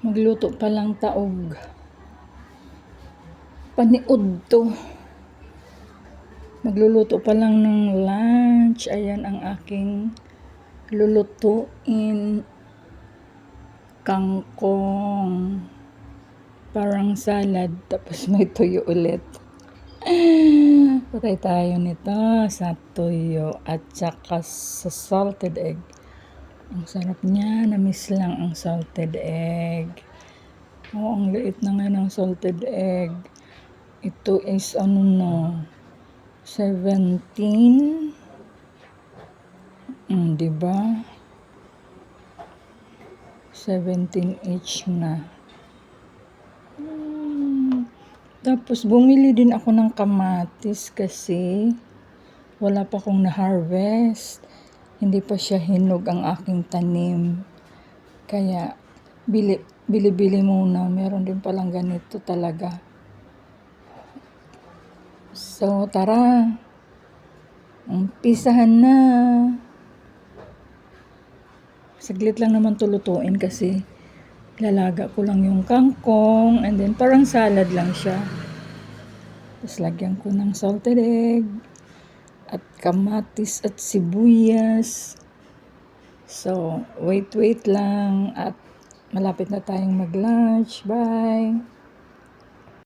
Magluto pa lang taog. Paniud to. Magluluto pa lang ng lunch. Ayan ang aking lulutuin. Kangkong. Parang salad. Tapos may tuyo ulit. Patay tayo nito sa tuyo at saka sa salted egg. Ang sarap niya. Na-miss lang ang salted egg. Oh, ang liit na nga ng salted egg. Ito is 17. Diba? 17 each na. Tapos bumili din ako ng kamatis kasi wala pa akong na-harvest. Hindi pa siya hinog ang aking tanim. Kaya bili muna. Meron din palang ganito talaga. So, tara. Umpisahan na. Saglit lang naman tulutuin kasi lalaga ko lang yung kangkong and then parang salad lang siya. Tapos lagyan ko ng salted egg at kamatis at sibuyas. So, wait lang at malapit na tayong mag-lunch. Bye!